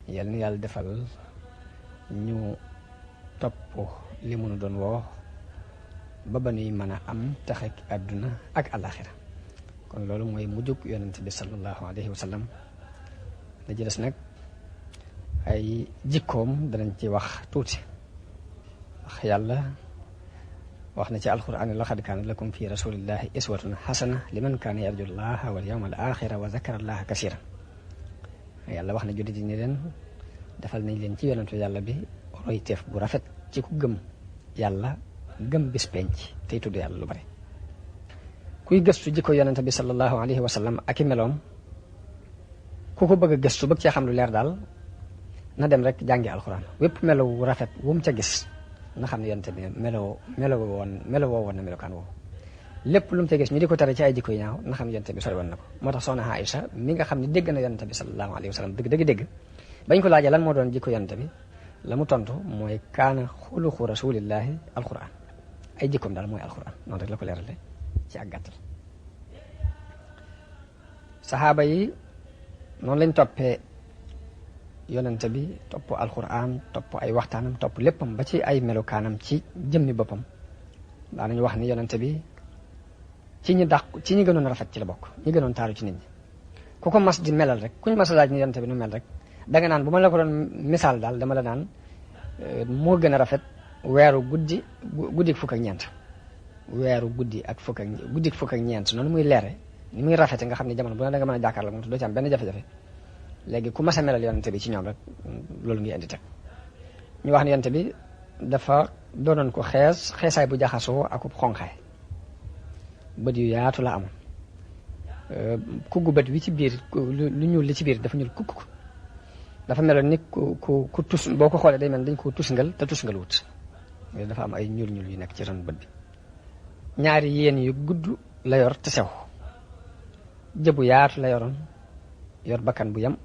yal na yàlla defal ñu topp li mu nu doon woo ba ba nuy mën a am taxek àdduna ak alaxira kon loolu mooy mujjug yonent bi sallallahu alayhi wa sallam la ci des nag ay jikkoom danañ ci wax tuuti wax yàlla wax na ci alquran laqad kaana lakum fi rasulillahi iswatun xasana liman kaana yarju llaha wal yawmal axira wa zakara allaha kasiran yàlla wax na jullit ni leen defal nañ leen ci yonentu yàlla bi royteef bu rafet ci ku gëm yàlla gëm bis penc tey tudd yàlla lu bari kuy gëstu jikko yonent bi sallallahu alayhi wa sallam ak i meloom ku ko bëgg a gëstu bëgg cee xam lu leer daal na dem rek jàngi alxuraan wépp melo wu rafet wu mu ca gis na xam ne yonent bi melo woo woon na melokaan woowu lépp lu mu ca gis ñu di ko tere ci ay jikko yi ñaaw na xam ne yonent bi sori woon na ko moo tax soxna Aïcha mi nga xam ne dégg na yonent bi sallallahu alayhi wa sallam dëgg bañ ko laajee lan moo doon jikko yonent bi la mu tontu mooy kaana xuluqu rasulillahi alquran ay jikkoom daal mooy alquran noonu rek la ko leerale ci ak gàttal saxaaba yi noonu lañ toppee yonent bi topp alquran topp ay waxtaanam topp léppam ba ci ay melokaanam ci jëmmi boppam daanañu wax ni yonent bi ci ñi gënoon rafet ci la bokk ñi gënoon taaru ci nit ñi ku ko mas di melal rek kuñ mas a laaj ni yonent bi nu mel rek danga naan bu ma la ko doon misaal daal dama la naan moo gën a rafet weeru guddi fukk ak ñeent weeru guddi fukk ak ñeent noonu muy leere ni muy rafete nga xam ne jamono bu ne da nga mën a jàkkaarloo moom te doo ci am benn jafe-jafe léegi ku mas a melal yonent bi ci ñoom rek loolu ngi indi teg ñu wax ne yonent bi dafa doonoon ko xeesaay bu jaxasoo akub xonqaay bët yu yaatu la amoon kuggu bët wi ci biir lu ñuul li ci biir dafa ñuul kukk dafa meloon ni ku tus boo ko xoolee day mel dañ ko tusngal te tusngal wut dafa am ay ñuul yu nekk ci ron bët bi ñaari yéen yu gudd la yor te sew jëbu yaatu la yoroon yor bakkan bu yam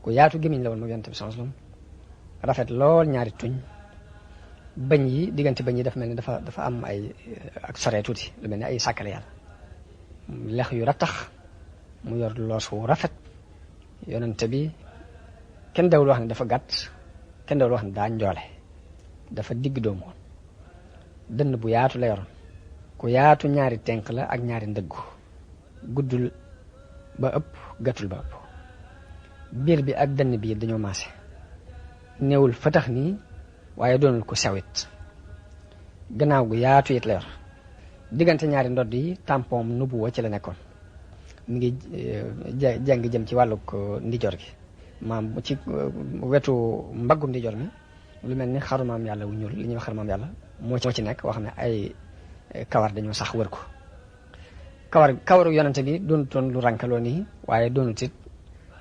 ku yaatu gémmiñ la woon moom yonent bi sallallahu alayhi wasallam rafet lool ñaari tuñ bañ yi diggante bañ yi dafa mel ni dafa am ay ak soree tuuti lu mel ni ay sàkkale yàlla lex yu rattax mu yor loos wu rafet yonent bi kenn dawul wax ne dafa gàtt kenn dawul wax ne daa njoole dafa digg doomu woon dënn bu yaatu la yoroon ku yaatu ñaari tenk la ak ñaari ndëggu guddul ba ëpp gàttul ba ëpp biir bi ak dënn bi dañoo maase néewul fatax nii waaye doonul ko sewit gannaaw gu yaatu it la yor diggante ñaari ndodd yi tampon nubuwa ci la nekkoon mi ngi jàng jëm ci wàllug ndijoor gi maam ci wetu mbaggu ndijoor mi lu mel ni xarumaam yàlla wu ñuul li ñuy wax xarumaam yàlla moo ci nekk wax ne ay kawar dañoo sax wër ko kawaru yonante bi doonutoon lu rankaloo nii waaye doonut it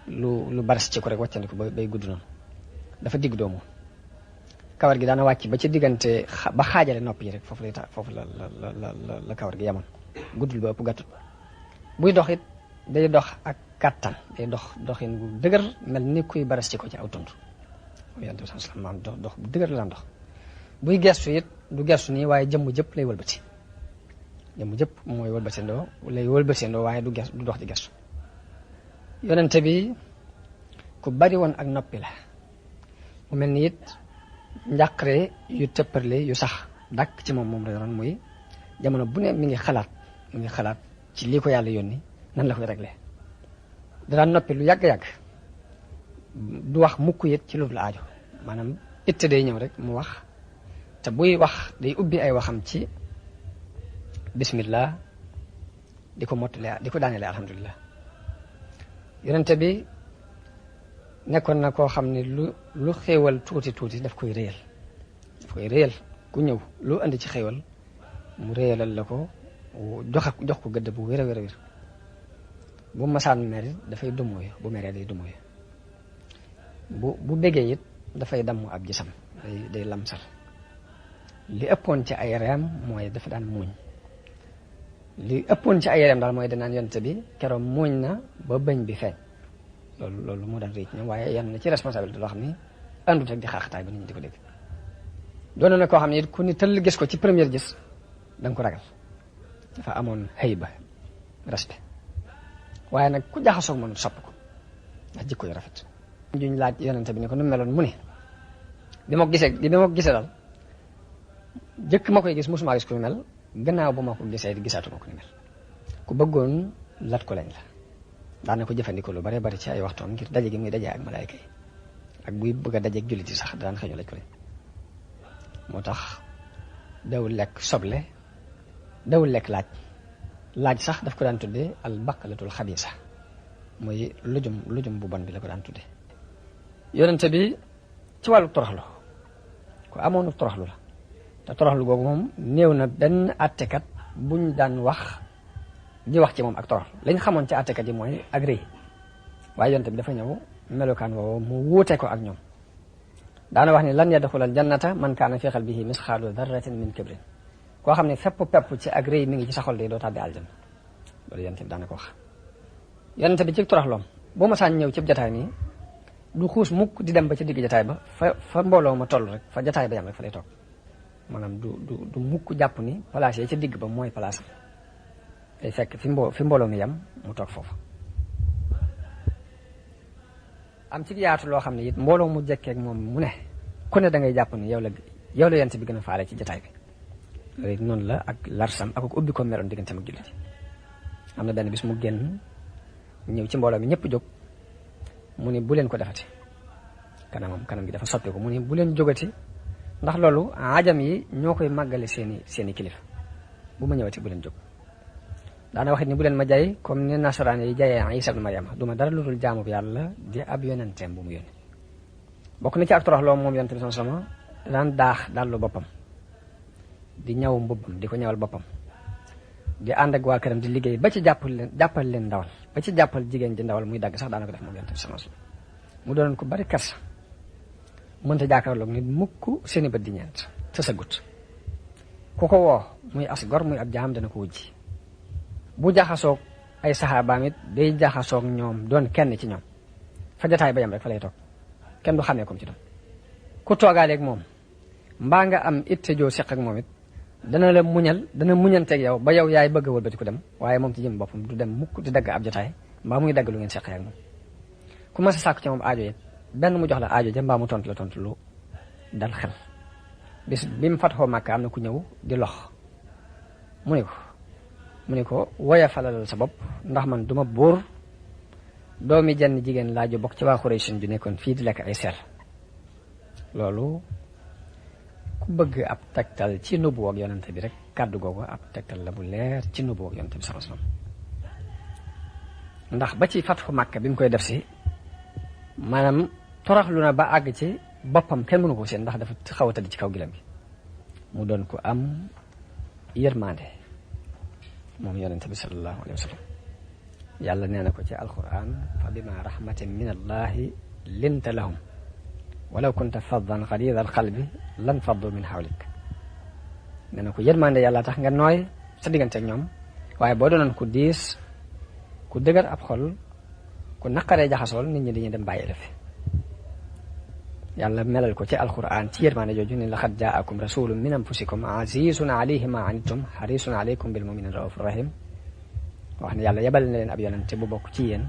lu baras ci ko rek wàccandiku bay gudd noonu dafa digg doomu kawar gi daana wàcc ba ci diggante ba xaajale nopp yi rek foofu la kawar gi yamoon guddul ba ëpp gàttut buy dox it day dox ak kàttan day doxin bu dëgër mel ni kuy baras ci ko ci aw tund yonent bi sallallahu alayhi wasallam dox bu dëgër la daan dox buy gestu it du gestu nii waaye jëmm jëpp lay wëlbati jëmm jëpp mooy wëlbatindoo waaye du dox di gestu yonent bi ku bari woon ak noppi la mu mel ni it njàqare yu tëpparle yu sax dàkk ci moom la yoroon muy jamono bu ne mi ngi xalaat ci lii ko yàlla yónni nan la koy réglé daan noppi lu yàgg-yàgg du wax mukk it ci lu la aajo maanaam itte day ñëw rek mu wax te buy wax day ubbi ay waxam ci bismillah di ko mottale di ko daanele alhamdulilah yonente bi nekkoon na koo xam ne lu xéewal tuuti daf koy réyal ku ñëw lu andi ci xéewal mu réyalal la ko jox ko gëdd bu wér a wér bu masaan mer dafay dumooyu bu meree day dumooyu bu bégee it dafay damm ab gisam day lamsal li ëppoon ci ay reem mooy dafa daan muuñ li ëppoon ci ay reem daal mooy danaan yonte bi keroog muuñ na ba bëñ bi feeñ loolu moo daan récc ñoom waaye yan na ci responsabilité loo xam ni àndut ak di xaaxataay ba nit ñi di ko dégg doon na koo xam ne ku ni tëll gis ko ci première gis da nga ko ragal dafa amoon hayba respect waaye nag ku jaxasoog man sopp ko ndax jikko yu rafet juñ laaj yonente bi ne ko nu meloon mu ne bi ma ko gisee daal jëkk ma koy gis mosuma gis ku ni mel gannaaw ba ma ko gisee di gisaatu ma ko ni mel ku bëggoon lat ko lañ la daana ko jëfandikoo lu bare bari ci ay waxtoom ngir daje gi muy daje ak malaayka yi ak buy bëgg a dajeeg jullit yi sax daan xëñu laj ko lañ moo tax dawul lekk soble dawul lekk laaj sax daf ko daan tuddee al baqalatul xabiisa muy lujum bu bon bi la ko daan tuddee yonente bi ci wàllu toroxlu ko amoonu toroxlu la te toroxlu googu moom néew na benn attekat buñ daan wax di wax ci moom ak toroxlu lañ xamoon ci attekat yi mooy ak rëy waaye yonente bi dafa ñëw melokaan woowu mu wuute ko ak ñoom daana wax ni lan yadxulal jannata man kaana fi qalbihi misqaalu darratin min kibrin koo xam ne fépp pepp ci ak rëy mi ngi ci sa xol de doo tàbbi aljanna loolu yonente bi daana ko wax yonente bi ci toroxloom boo ma saan ñëw ci jataay nii du xuus mukk di dem ba ci digg jataay ba fa mbooloo ma toll rek fa jataay ba yam rek fa lay toog maanaam du mukk jàpp ni place yi ca digg ba mooy place day fekk fi mbooloo mi yam mu toog foofu am ci yaatu loo xam ne it mbooloo mu jekkeek moom mu ne ku ne da ngay jàpp ni yow la yonente bi gën a faale ci jataay bi loolu it noonu la ak larsam ak ubbi ko meloon digganteem ak jullit am na benn bis mu génn ñëw ci mbooloo mi ñëpp jóg mu ni bu leen ko defati kanam gi dafa soppi ko mu ni bu leen jógati ndax loolu ajam yi ñoo koy màggale seeni kilifa bu ma ñëwati bu leen jóg daana waxit ni bu leen ma jay comme ni nasaraan yi jayee Isa ibn Maryama du ma dara lu dul jaamu bi yàlla di ab yonenteem bu mu yónni bokk na ci ak torox loo moom yonente bi sama daan daax dallu boppam di ñaw mbubbam di ko ñawal boppam di ànd ak waa këram di liggéey ba ci jàppal leen ndawal ba ci jàppal jigéen ji ndawal muy dagg sax daana ko def moom yonente bi sama mu doon ko bari kersa mënta jàkkaarloog nit mukk seeni bët di ñeent te sa gut ku ko woo muy as gor muy ab jaam dana ko wujji bu jaxasoog ay saxaabaam it day jaxasoog ñoom doon kenn ci ñoom fa jataay ba yam rek fa lay toog kenn du xamee comme ci doon ku toogaaleeg moom mbaa nga am itte joo seq ak moom it dana la dana muñanteeg yow ba yow yaay bëgg a wëlbati ku dem waaye moom ci jëm boppam du dem mukk di dagg ab jataay mbaa muy dagg lu ngeen seqee ak moom ku mas a sàkku ci moom aajo it benn mu jox la aajo ja mbaa mu tontu la tontu lu dal xel bis bi mu fatxoo Màkka am na ku ñëw di lox mu ne ko woya falalal sa bopp ndax man duma buur doomi jenn jigéen laa ju bokk ci waa Xuraysh ju nekkoon fii di lekk ay ser loolu ku bëgg ab tegtal ci nubuwag yonente bi rek kàddu googu ab tegtal la bu leer ci nubuwag yonente bi sallallahu alayhi wasallam ndax ba ci fatxu Màkka bi mu koy def si maanaam toroxlu na ba àgg ci boppam kenn mënu ko seen ndax dafa xaw a tëdd ci kaw gilam gi mu doon ko am yërmande moom yonente bi sallallahu alayhi wa sallam yàlla nee na ko ci alquran fa bima rahmatin min allahi linta lahum walaw kunta faddan xalida alqalbi lan faddu min hawlik nee na ko yërmande yàlla tax nga nooy sa diggante ak ñoom waaye boo doonoon ku diis ku dëgër ab xol ku naqaree jaxasool nit ñi dañuy dem bàyyi la fi yàlla melal ko ci alquran ci yërmande jooju ne laqad jaakum rasulun min anfusikum azizun alayhi ma anittum harisun alaykum bil mu'minina raufur rahim wax ne yàlla yebal na leen ab yonente bu bokk ci yéen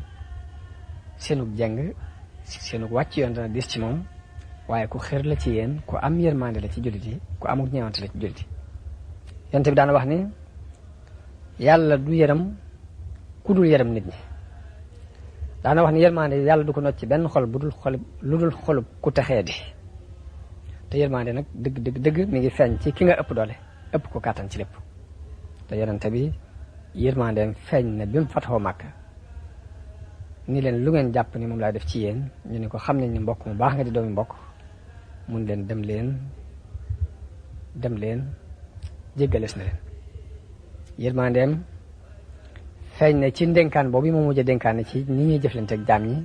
seenug jeng seenug wàcc yoon dana dis ci moom waaye ku xër la ci yéen ku am yërmande la ci jullit yi ku amul ñeewante la ci jullit yi yonente bi daana wax ni yàlla du yërëm ku dul yërëm nit ñi daana wax ni yërmande yàlla du ko not ci benn xol lu dul xolub ku texee di te yërmande nag dëgg mi ngi feeñ ci ki nga ëpp doole ëpp ko kàttan ci lépp te yonente bi yërmandeem feeñ na bi mu fatxoo Màkka ni leen lu ngeen jàpp ni moom laa def ci yéen ñu ne ko xam nañ ni mbokk mu baax nga di doomi mbokk mun leen dem leen jéggalees na leen yërmandeem feeñ na ci ndénkaan boobu moom mujj a dénkaane ci ñi ñuy jëflante ak jaam ñi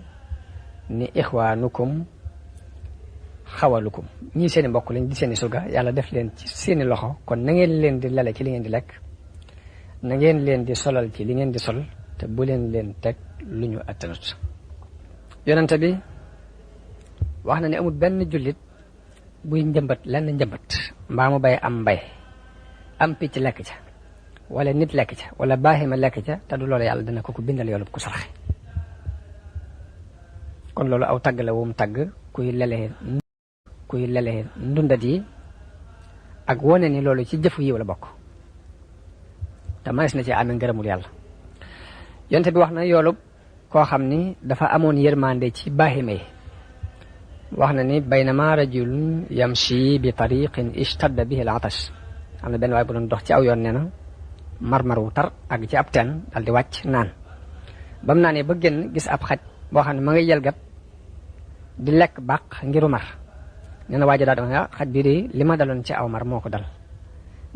ni ixwaanukum xawalukum ñii seeni mbokk lañ di seeni surga yàlla def leen ci seeni loxo kon na ngeen leen di lale ci li ngeen di lekk na ngeen leen di solal ci li ngeen di sol te bu leen teg lu ñu attanut yonente bi wax na ne amul benn jullit buy njëmbat mbaa mu bay am mbay am picc lekk ca wala nit lekk ca wala baaxima lekk ca te du loolu yàlla dana ko bindal yoolub ku saraxe kon loolu aw tagg la wum tagg kuy lelee ndundat yi ak wone ni loolu ci jëfu yiw la bokk te manes na ci amee ngërëmul yàlla. yonte bi wax na yoolub koo xam ni dafa amoon yërmande ci baahima yi wax na ni baynama rajulun yamshi bi tariqin ishtadda bihi al-atash am na benn waay bu doon dox ci aw yoon nee na mar wu tar ak ci ab teen dal di wàcc naan ba mu naanee ba génn gis ab xaj boo xam ne ma ngay yelgat di lekk bàq ngiru mar nee na waa ji daal di wax xaj bi de li ma daloon ci aw mar moo ko dal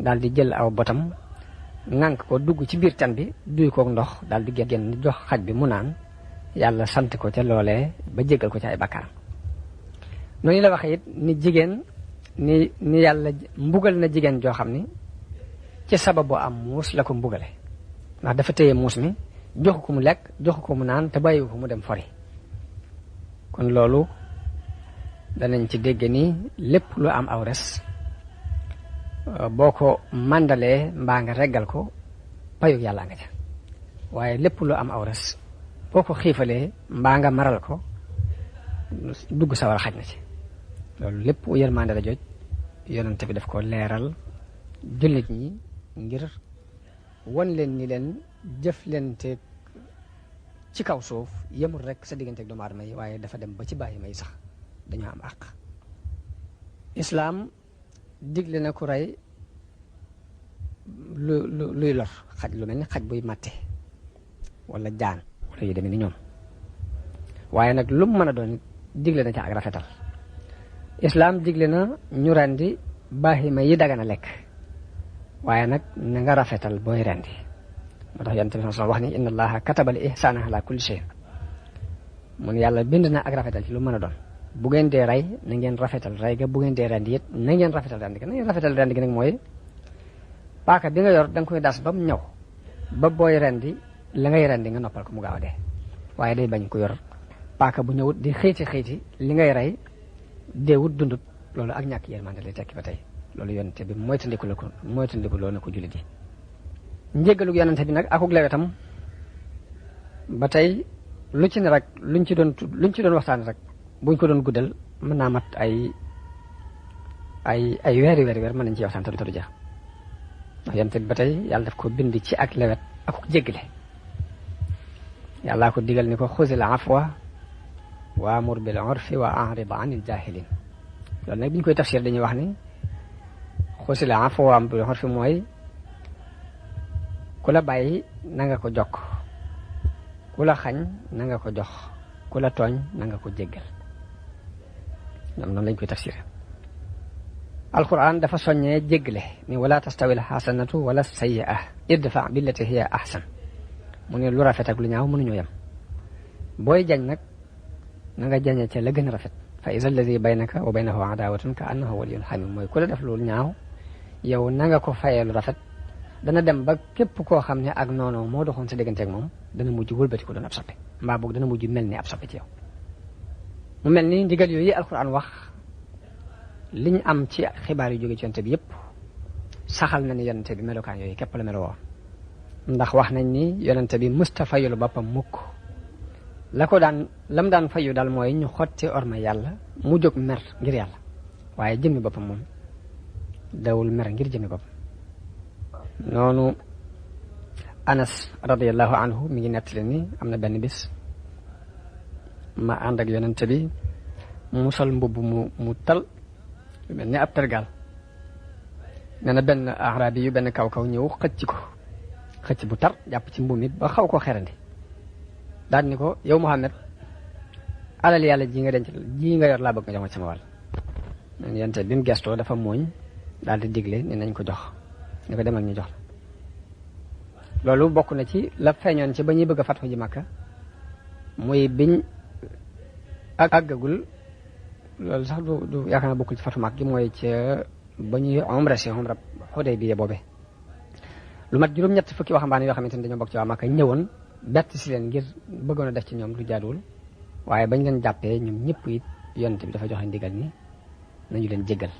daal di jël aw botam ŋànk ko dugg ci biir teen bi duy koog ndox daal di génn jox xaj bi mu naan yàlla sant ko ca loolee ba jéggal ko ci ay bakkaar. noonu la waxee it ni jigéen ni yàlla mbugal na jigéen joo xam ni ci sababu am muus la ko mbugale ndax dafa téye muus mi joxu ko mu lekk joxu ko mu naan te bàyyiwu ko mu dem fori. kon loolu danañ ci dégg ni lépp lu am aw res boo ko màndalee mbaa nga reggal ko payug yàlla nga ca waaye lépp lu am aw res boo ko xiifalee mbaa nga maral ko dugg sawar xaj na ci. loolu lépp yërmande la joj yonente bi daf ko leeral jullit ñi ngir won leen ni leen jëf leen te ci kaw suuf yemul rek sa digganteeg doomu aadama yi waaye dafa dem ba ci bàyyi may sax dañoo am àq. islaam digle na ku rey luy lor xaj lu mel ni xaj buy màtte wala jaan wala yu demee ni ñoom waaye nag lu mu mën a doon digle na ca ak rafetal. islaam digle na ñu rendi baahima yi dagana lekk waaye nag na nga rafetal booy rendi moo tax yonent bi wax ni inna allaha kataba al ihsana ala kulli shay mun yàlla bind na ak rafetal ci lu mën a doon bu ngeen dee rey na ngeen rafetal rey ga bu ngeen dee rendi it na ngeen rafetal rendi ga na ngeen rafetal rendi gi nag mooy paaka bi nga yor da nga koy das ba mu ñëw ba booy rendi la ngay rendi nga noppal ko mu gaaw a dee waaye day bañ ko yor paaka bu ñëwut di xiiti li ngay rey deewut dundut loolu ak ñàkk yërmande lay tekki ba tey loolu yonente bi moytandiku loo na ko jullit yi. njéggalug yonente bi nag akuk lewetam ba tey lu ci ne rek luñ ci doon waxtaan rek buñ ko doon guddal mën naa mat ay weeri weer mën nañ ci waxtaan te du jeex ndax yonente bi ba tey yàlla daf ko bind ci ak lewet akuk jéggale yàllaa ko digal ni ko xuzil afwa waamur bil urfi wa a'rid anil jaahiliin loolu nag bi ñu koy tafsir dañuy wax ni xuzil afwa waamur bil urfi mooy ku la bàyyi na nga ko jokk ku la xañ na nga ko jox ku la tooñ na nga ko jéggal ñoom noonu lañ koy tafsir. alquran dafa soññee jéggale ni wala tastawi al xasanatu wala sayyi'a idfa billati hiya ahsan mu ne lu rafet ak lu ñaaw mënuñoo yem booy jañ nag na nga jañe ca la gën a rafet fa iza alladi baynaka wa baynahu adawatun ka annahu waliyyun hamim mooy ku la def lu ñaaw yow na nga ko fayee lu rafet dana dem ba képp koo xam ne ak noonu moo doxoon sa digganteeg moom dana mujj wëlbati ko doon ab soppe mbaa boog dana mujj mel ni ab soppe ci yow. mu mel ni ndigal yooyu alquran wax liñ am ci xibaar yu jóge ci yonente bi yëpp saxal na ni yonente bi melokaan yooyu képp la melo woon ndax wax nañ ni yonente bi musta fayulu boppam mukk lam daan fayu daal mooy ñu xotti orma yàlla mu jóg mer ngir yàlla waaye jëmmi boppam moom dawul mer ngir jëmmi boppam. noonu Anas radiyallahu anhu mi ngi nettali ni am na benn bis ma ànd ak yonente bi mu sol mbubb mu tal mel ni ab tergal nee na benn arabi yu benn kaw ñëw xëcc bu tar jàpp ci mbubb mi ba xaw koo xerandi daal ni ko yow Muhammad alal yàlla ji nga denc ji nga yor laa bëgg nga jox ma sama wàll. nen yonente bi mu gestoo dafa mooñ daal di digle ni nañ ko jox ni ko demal ñu jox la loolu bokk na ci la feeñoon ci ba ñuy bëgg a fatxu ji Makka muy biñ àggagul loolu sax du yaakaar naa bokkul ci fatxu Makka gi mooy ca ba ñuy umra Xudaybiya boobe lu mat juróom-ñett fukki waxambaane yoo xamante ni dañoo bokk ci waa Makka ñëwoon bett si leen ngir bëggoon a def ci ñoom lu jaaduwul waaye bañ leen jàppee ñoom ñëpp it yonent bi dafa joxe ndigal ni nañu leen jéggal.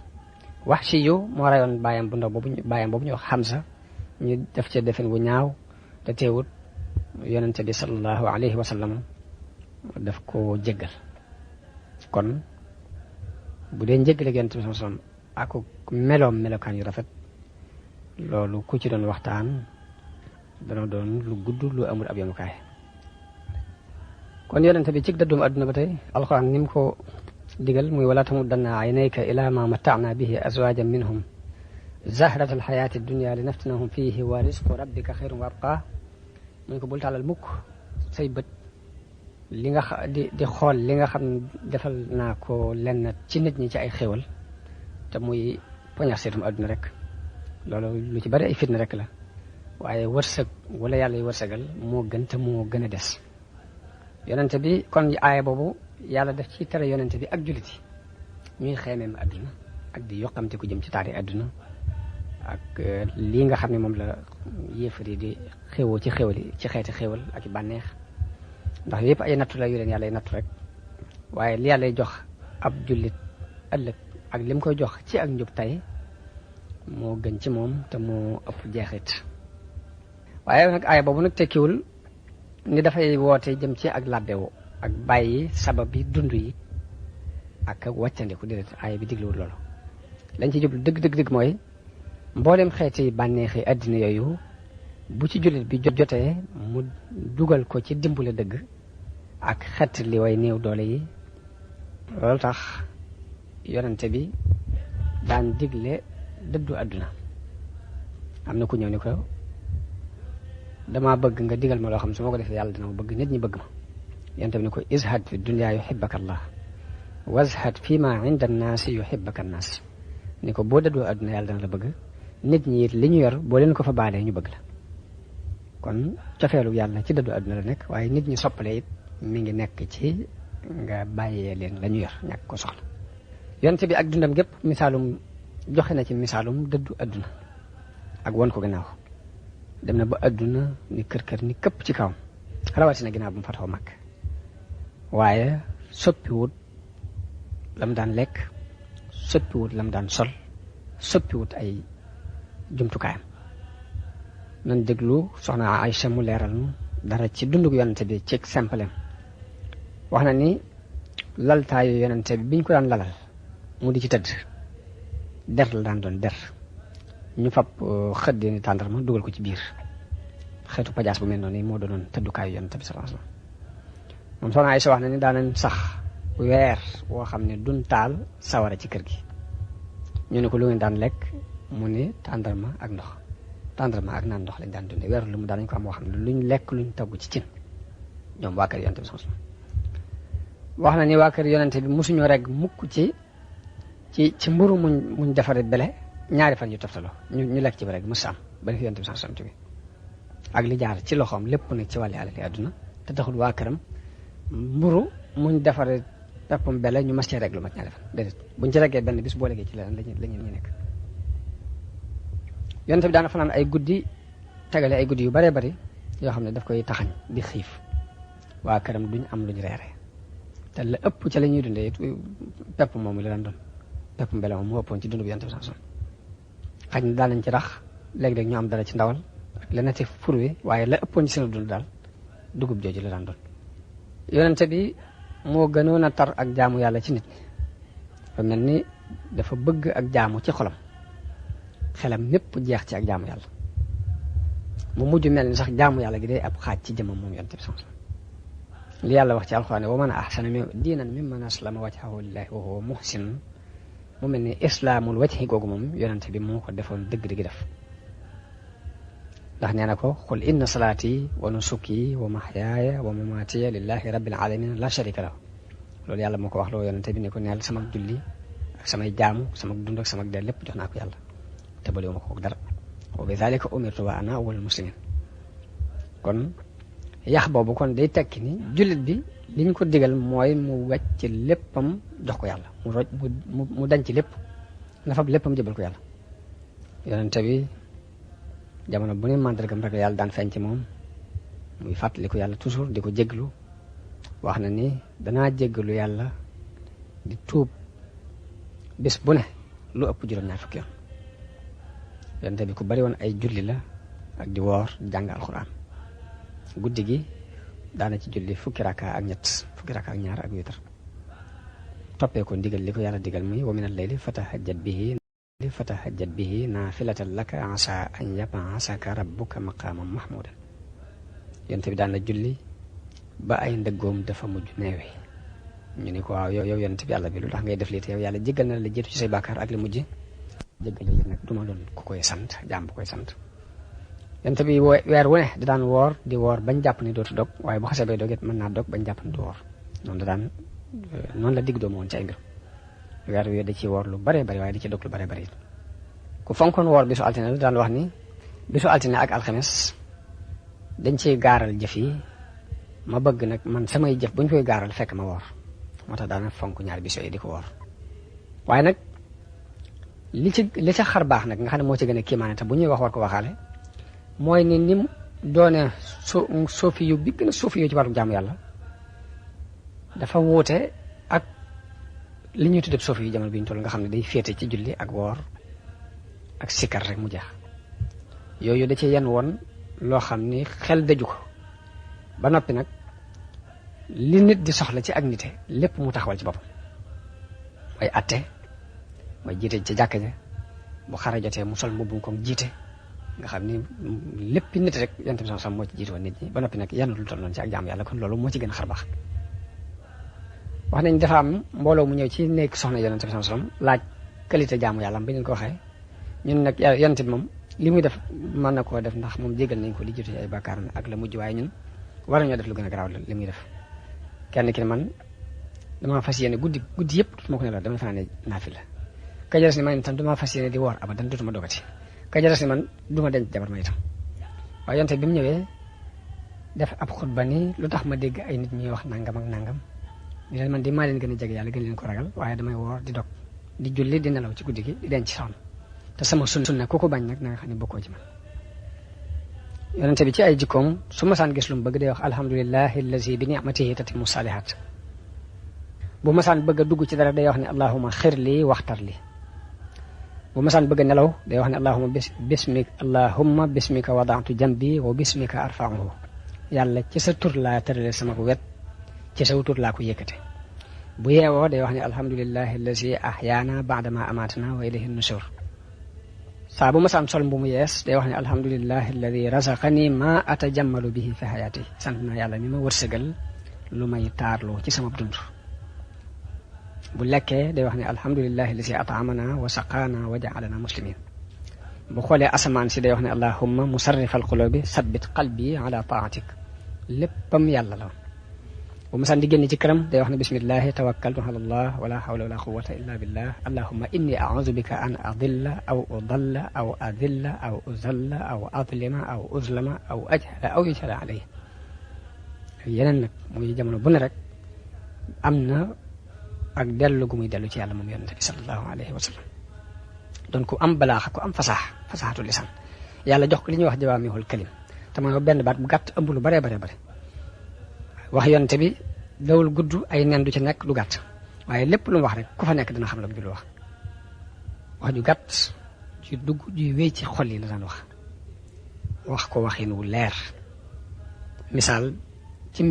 Wahshiyu moo rayoon baayam bu ndaw boobu ñu wax Hamza ñu def ca defin wu ñaaw te teewut yonente bi sallallahu alayhi wa sallam daf ko jéggal kon bu dee njëggale Yonent bi sallallahu alayhi wasallam ak melokaan yu rafet loolu ku ci doon waxtaan dana doon lu gudd lu amul ab yemukaay. kon Yonent bi ci dëddum àdduna ba tey alxuraan ni mu ko digal muy wala tamuddanna aynayka ila ma mata'na bihi azwajan minhum zahrata alxayaati dunya li naftinahum fihi wa risqu rabbika xayrun wa abqa mu ne ko bul tàllal mukk say bët li nga di xool li nga xam ne defal naa ko lenn ci nit ñi ci ay xéwal te muy poñax seetum àdduna rek loolu lu ci bari ay fitna rek la waaye wërsëg wala yàlla yi wërsëgal moo gën te moo gën a des. Yonent bi kon aaya boobu yàlla def ci tere yonent bi ak jullit yi ñuy xeemeem àdduna ak di yokkamte ku jëm ci taari àdduna ak lii nga xam ne moom la yéefar yi di xéwoo ci xéwal yi ci xeeti xéwal ak i bànneex ndax yëpp ay nattu la yu leen yàlla ay nattu rek waaye li yàlla jox ab jullit ëllëg ak lim koy jox ci ak njub tey moo gën ci moom te moo ëpp jeexit. waaye nag aaya boobu nag tekkiwul ni dafay woote jëm ci ak làbbewu ak bàyyi sabab yi dund yi ak wàccandiku déedéet aaya bi digluwul loolu lañ ci jublu dëgg mooy mboolem xeeti bànneexi àddina yooyu bu ci jullit bi jotee mu dugal ko ci dimbale dëgg ak xet li way néew doole yi. loolu tax yonente bi daan digle dëddu àdduna. am na ku ñëw ni ko dama bëgg nga digal ma loo xam su ma ko defee yàlla dina ma bëgg nit ñi bëgg ma. yonente bi ni ko izhad fi dunya yuhibbaka allah wazhad fi ma inda annaasi yuhibbaka annaas ni ko boo dëddoo àdduna yàlla dana la bëgg nit ñi it li ñu yor boo leen ko fa baalee ñu bëgg la. kon cofeelu yàlla ci dëddu àdduna la nekk waaye nit ñi soppale it mi ngi nekk ci nga bàyyee leen la ñu yor ñàkk ko soxla. yonent bi ak dundam gépp misaalum joxe na ci misaalum dëddu àdduna ak won ko gannaaw dem na ba àdduna ni kër ni këpp ci kawam rawatina ginnaaw bu mu fatoo mag waaye soppiwut lam daan lekk soppiwut lam daan sol soppiwut ay jumtukaayam. nan déglu soxna Aïcha mu leeral nu dara ci dundug yonente bi ci simple wax na ni laltaayu yonente bi biñ ko daan lalal mu di ci tëdd der la daan doon der ñu fab xëddi ni tàndarma dugal ko ci biir xeetu pajaas bu mel noonu moo doonoon tëddukaayu yonente bi sallallahu alayhi wasallam. moom soxna Aïcha wax na ni daanañ sax weer woo xam ne duñ taal sawara ci kër gi ñu ne ko lu ngeen daan lekk mu ne tàndarma ak ndox tàndarma ak naan ndox lañ daan dundee weer lu mu daanañ ko am moo xam ne luñ lekk luñ togg ci cin ñoom waa kër yonente bi sallallahu alayhi wasallam. wax na ni waa kër yonente bi mosuñoo rek mukk ci mburu muñ defaree bele ñaari fan yu toftaloo ñu lekk ci ba rek mos am ba def yonente bi sallallahu alayhi wasallam ak li jaar ci loxoom lépp nag ci wàllu alali àdduna te taxul waa këram mburu muñ defaree peppam bele ñu mas cee rek lu mat ñaari fan déedéet buñ ci reggee benn bis boo legee ci leneen lañu nekk. yonente bi daana fanaan ay guddi tegale ay guddi yu baree bari yoo xam ne daf koy taxañ di xiif waa këram duñ am luñ reere te la ëpp ca la ñuy dundee pepp moomu la daan doon pepp mbele moom moo ëppoon ci dund bi yonente bi sallallahu alayhi wasallam. xaj na daan nañ ci rax léeg-léeg ñu am dara ci ndawal ak leneen ci fur wi waaye la ëppoon ci seen dund daal dugub jooju la daan doon. yonente bi moo gënoon a tar ak jaamu yàlla ci nit ñi dafa mel ni dafa bëgg ak jaamu ci xolam xelam mépp jeex ci ak jaamu yàlla mu mujj mel ni sax jaamu yàlla gi day ab xaaj ci jëmmam moom yonente bi sallallahu alayhi wasallam. li yàlla wax ci alxuraan wa man ahsana diinan mimman aslama wajhahu lillahi wa huwa muhsin mu mel ni islaamul wajhi googu moom yonente bi moo ko defoon dëgg def ndax nee na ko qul inna salaati wa nusuki wa mahyaaya wa mamaatiya lillahi rabbil alamin la sharika lahu loolu yàlla moo ko wax loo yonente bi ne ko neel sama julli ak samay jaamu sama dund ak sama dee lépp jox naa ko yàlla te balewu ma ko dara wa bi dhalika umirtu wa ana awwalul muslimin. kon yax boobu kon day tekki ni jullit bi liñ ko digal mooy mu wàcc léppam jox ko yàlla mu dañ ci lépp na fab léppam jëbal ko yàlla. yonente bi jamono bu ne màndargam rek yàlla daan feeñ ci moom muy fàttaliku yàlla toujours di ko jéglu wax na ni danaa jéggalu yàlla di tuub bés bu ne lu ëpp juróom-ñaar fukki yoon. yonente bi ku bari woon ay julli la ak di woor di jàng alxuraan guddi gi daana ci julli fukki raka ak ñett fukki raka ak ñaar ak witar toppee ko ndigal li ko yàlla digal muy wa min al-layli fatahajjat bihi naafilatan laka asa an yab'asaka rabbuka maqaaman mahmuudan. yonent bi daan na julli ba ay ndëggoom dafa mujj neewe. ñu ni ko waaw yow yonent bi yàlla bi lu tax ngay def lii te yow yàlla jéggal na la jiitu ci say bàkkaar ak li mujj jéggal yi nag duma doon ku koy sant jaam bu koy sant. yonent bi weer wu ne da daan woor di woor bañ jàpp ni dootu dog waaye bu xasee bay doget mën naa dog bañ jàpp ni du woor noonu la digg doomu woon ci ay mbir. weer wi da ci woor lu bare bari waaye da ci dog lu bare bari. ku fonkoon woor bisu altine la daan wax ni bisu altine ak alxames dañ ciy gaaral jëf yi ma bëgg nag man samay jëf buñ koy gaaral fekk ma woor moo tax daana fonk ñaari bis yooyu di ko woor. waaye nag li ca xar baax nag nga xam ne moo ci gën a kiimaane te bu ñuy wax war ko waxaale mooy ni nim doone soofi yu bi gën a soofi yu ci wàllu jaamu yàlla dafa wuute ak li ñuy tuddee soofi yu jamono bi ñu toll nga xam ne day féete ci julli ak woor ak sikkar rek mu jeex. yooyu da ci yenn woon loo xam ni xel daju ko ba noppi nag li nit di soxla ci ak nite lépp mu taxawal ci boppam mooy atte mooy jiite ci jàkka ja bu xare jotee mu sol mbubbum ko jiite nga xam ni lépp nit rek yonent bi sallallahu alayhi wasallam moo ci jiite woon nit ñi ba noppi nag yenn lu toll noonu ci ak jaamu yàlla kon loolu moo ci gën a xar baax. wax nañ dafa am mbooloo mu ñëw ci nekk soxna yonent bi sallallahu alayhi wasallam laaj qualité jaamu yàlla bi ñu ko waxee ñun nag yonent bi moom li muy def mën na koo def ndax moom jégal nañ ko li jiitu ci ay bàkkaar ak la mujj waaye ñun war nañoo def lu gën a garaaw li muy def. kenn ki ne man damaa fas yéene guddi yëpp dutuma ko nelaw dama fanaane naafila ka jaras ni man itam damaa fas yéene di woor abadan dutuma dogati ka jaras ni man duma denc jabar ma itam. waaye yonte bi mu ñëwee def ab xutba ni lu tax ma dégg ay nit ñuy wax nangam ak nangam ni leen man di maa leen gën a jege yàlla gën leen ko ragal waaye damay woor di dog di julli di nelaw ci guddi gi di denc soxna te sama sunna ku ko bañ nag na nga xam ne bokkoo ci man. yonente bi ci ay jikkoom su masaan gis lu mu bëgg day wax alhamdulillahi allazi bi ni'matihi tatimmu salihat. bu masaan bëgg a dugg ci dara day wax ne allahumma xir lii waxtar li. bu masaan bëgg a nelaw day wax ne allahumma bismika wada'tu jambi wa bismika arfa'uhu. yàlla ci sa tur laa tërale sama ko wet ci sa tur laa ko yëkkate. bu yeewoo day wax ne alhamdulillahi allazi ahyaana ba'dama amatana wa ilayhi nushur. saa bu masaan sol mbu mu yees day wax ne alhamdulillahi alladi razaqani ma atajammalu bihi fi hayati. sant naa yàlla mi ma wërsëgal lu may taarloo ci sama dund. bu lekkee day wax ne alhamdulillahi alladi at'amana wa saqaana wa ja'alana muslimin. bu xoolee asamaan si day wax ne allahumma musarrifal qulubi sabbit qalbi ala ta'atik. léppam yàlla la. bu masaan di génn ci këram day wax ne bismillahi tawakkaltu ala allah wala hawla wala quwwata illa billah allahumma inni a'udhu bika an adilla aw udalla aw adilla aw uzalla aw adlima aw uzlama aw ajhala aw yujhala alayhi. yeneen nag muy jamono bu ne rek am na ak dellu gu muy dellu ci yàlla moom yonent bi sallallahu alayhi wa sallam. donc ku am balaaxa ku am fasaxatu lisan yàlla jox ko li ñuy wax jawaamihul kalim te mooy benn baat bu gàtt ëmb lu bare bare bare. wax yonte bi dawul gudd ay nen du ci nekk lu gàtt waaye lépp lu mu wax rek ku fa nekk dina xam la mu jul wax ju gàtt ju dugg ju wéy ci xol yi la daan wax ko waxin wu leer. misaal ci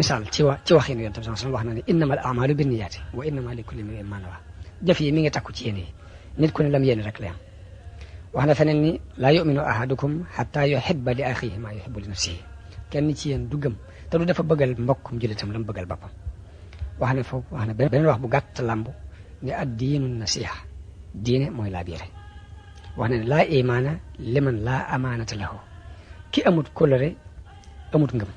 waxin yonte bi sallallahu alayhi wasallam wax na ne innamal a'malu binniyaati wa innama likulli imri'in ma nawa. jëf yi mi ngi takku ci yéen yi nit ku ne lam yéen rek la am. wax na feneen ni laa yu'minu ahadukum hatta yuhibba li akhihi ma yuhibbu li nafsihi. kenn ci yéen du gëm te du dafa bëggal mbokkum jullitam la mu bëggal boppam. wax na beneen wax bu gàtt làmbu ne ad-diinu nasiha diine mooy laa biire. wax na ne laa imaana liman laa amaanata lahu. ki amut kóllëre amut ngëm.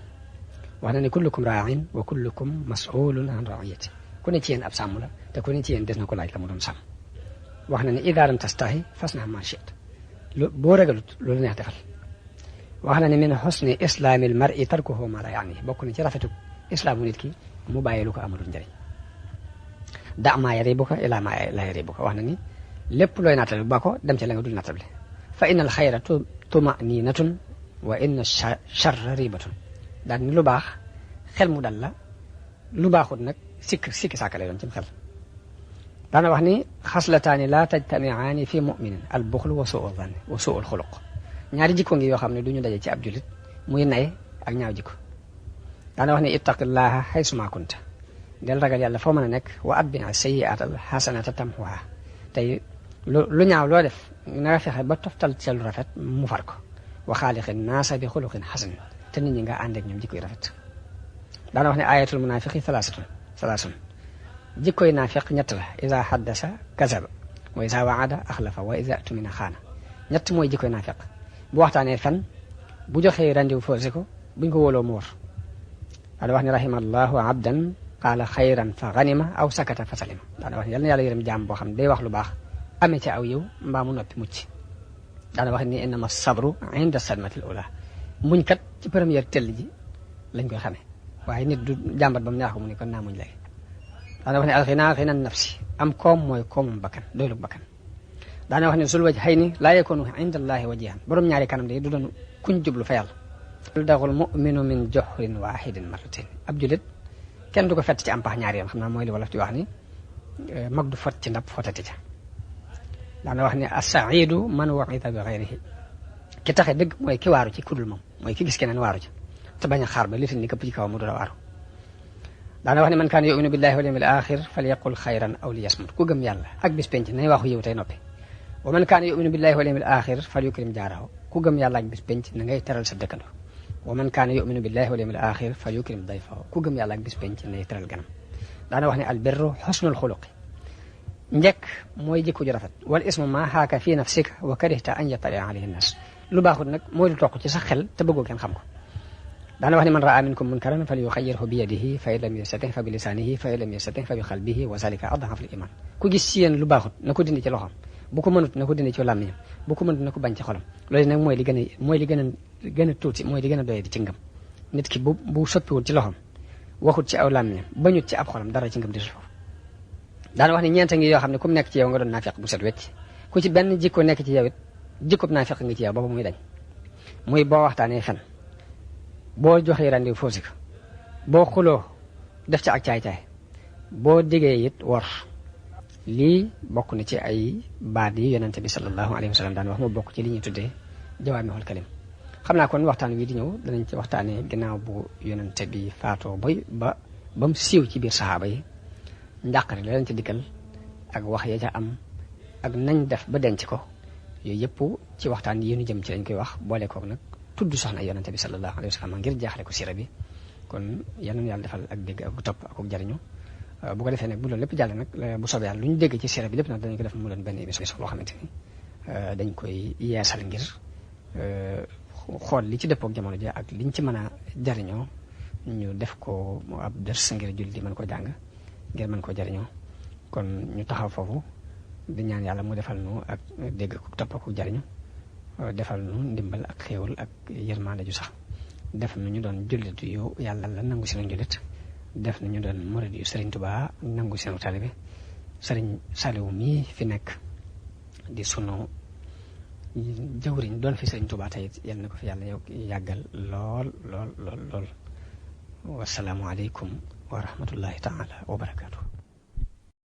wax na ne kullukum raa'in wa kullukum mas'ulun an ra'iyati. ku ne ci yéen ab sàmm la te ku ne ci yéen des na ko laaj la mu doon sàmm. wax na ne idaa lam tastahi fasna' maa shi'ta. boo ragalut loolu neex defal. wax na ne min husni islaamil mar'i tarkuhu maa laa ya'nihi. bokk na ci rafetu islaamu nit ki mu bàyyi lu ko amalul njëriñ. da' maa yariibuka ilaa maa laa yariibuka. wax na ni lépp looy nattale ba ko dem ci la nga dul nattable. fa innal xayra tuma'niinatun wa inna sharra riibatun. daal ni lu baax xel mu dal la lu baaxut nag sikki saaka lay doon ci xel. daana wax ni xaslataani laa tajtami'aani fi mu'minin al buxlu wa su'u zanni wa su'ul xuluq. ñaari jikko ngi yoo xam ne du ñu daje ci ab jullit muy nay ak ñaaw jikko. daana wax ne ittaqillaha haysuma kunta del ragal yàlla foo mën a nekk wa atbi'i sayyi'atal hasanata tamhuha tey lu ñaaw loo def na nga fexe ba toftal ci lu rafet mu far ko wa xaaliqin naasa bi xuluqin xasan te nit ñi nga ànd ak ñoom jikkoy rafet daana wax ne ayatul munafiqi salaasun jikkoy naafiq ñett la iza haddasa kazaba wa iza waada axlafa wa iza tumina xaana ñett mooy jikkoy naafiq bu waxtaanee fen bu joxee rendez-vous forcé ko buñ ko wóoloo mu war daana wax ne rahimallahu abdan qaala xayran fa ganima aw sakata fa salima daana wax ne yal na yàlla yërëm jaam boo xam ne day wax lu baax amee ci aw yow mbaa mu noppi mucc daana wax ni innama sabru inda sadmatil ula muñ kat ci première tell ji lañ koy xamee waaye nit du jàmbat ba mu neex ko mu ne kon naa muñ léegi daana wax ne alxinaa xina nafsi am koom mooy koomum bakkan doylu bakkan daana wax ne sul waj xëy ni laa yakunu inda allahi wajihan borom ñaari kanam de du doon kuñ jublu fa yàlla daxul muminu min joxrin wahidin marratin ab julit kenn du ko fett ci am pax ñaari yoon xam naa mooy li wolof di wax ni mag du fot ci ndab fotati ca daana wax ne as-sa'idu man wa'ida bi ghayrihi ki taxe dëgg mooy ki waaru ci kudul moom mooy ki gis keneen waaru ci te bañ a xaar ba lifin ni këpp ci kaw mu dora waaru daana wax ne man kaana yu'minu billahi wal yawmil axir falyaqul xayran aw liyasmut ku gëm yàlla ak bis penc nay waxu yiw tey noppi wa man kaana yu'minu billahi wal yawmil axir falyukrim jaarahu ku gëm yàlla ak bis penc na ngay teral sa dëkkandoo wa man kaana yu'minu billahi wal yawmil axir falyukrim dayfahu ku gëm yàlla ak bis penc nay teral ganam daana wax ne al birru husnul xuluqi njëkk mooy jikko ju rafet wal ismu ma xaaka fii nafsika wa karihta an yattali alayhi nnas lu baaxul nag mooy lu toq ci sa xel te bëggoo kenn xam ko daana wax ne man raa minkum munkaran falyughayyirhu bi yadihi fa in lam yastati' fa bi lisanihi fa in lam yastati' fa bi qalbihi wa zalika ad'afu al-iman ku gis ci yéen lu baaxut na ko dindi ci loxoom bu ko mënut na ko dindi ci làmmiñam bu ko mënut na ko bañ ci xolam loolu nag mooy li gën a tuuti mooy li gën a doye di ci ngëm nit ki bu soppiwul ci loxoom waxut ci aw làmmiñam bañut ci ab xolam dara ci ngëm di suuf daana wax ne ñeenta ngi yoo xam ne ku mu nekk ci yow nga doon naafiq bu set wecc ku ci benn jikko nekk ci yow it jikkob naafiq nga ci yow boobu muy dañ muy boo waxtaanee fen boo joxee rendez-vous faussé ko boo xuloo def ci ak caay-caay boo diggee it wor lii bokk na ci ay baat yi yonente bi sallallahu alayhi wa sallam daan wax moo bokk ci li ñuy tuddee jawaamihul kalim xam naa kon waxtaan wi di ñëw danañ ci waxtaanee ginnaaw bu yonente bi faatoo ba mu siiw ci biir saxaaba yi njàqare la leen ci dikkal ak wax ya ca am ak nañ def ba denc ko yooyu yëpp ci waxtaan yi ñu jëm ci lañ koy wax boole koog nag tudd soxna yonente bi sallallahu alayhi wa sallam ngir jaaxle ko sira bi kon yal na yàlla defal ak dégg ak topp ak jariñu bu ko defee nag bu loolu lépp jàll nag bu soobee yàlla lu ñu dégg ci sira bi lépp nag dañu ko def mu doon benn émission boo xamante ni dañ koy yeesal ngir xool li ci dëppook jamono ji ak liñ ci mën a jariñoo ñu def ko ab ders ngir julli di mën ko jàng ngir mën ko jariñoo kon ñu taxaw foofu di ñaan yàlla mu defal nu ak dégg ko topp ak jariñu defal nu ndimbal ak xéewal ak yërmande ju sax def na ñu doon jullit yu yàlla la nangu seen jullit def na ñu doon murid yu Sëriñ Tuubaa nangu seen taalibe Sëriñ Saliou mii fi nekk di sunu jawriñ doon fi Sëriñ Tuubaa tey yal na ko fi yàlla yàggal lool wasalaamu aleykum wa rahmatullahi taala wa barakaatu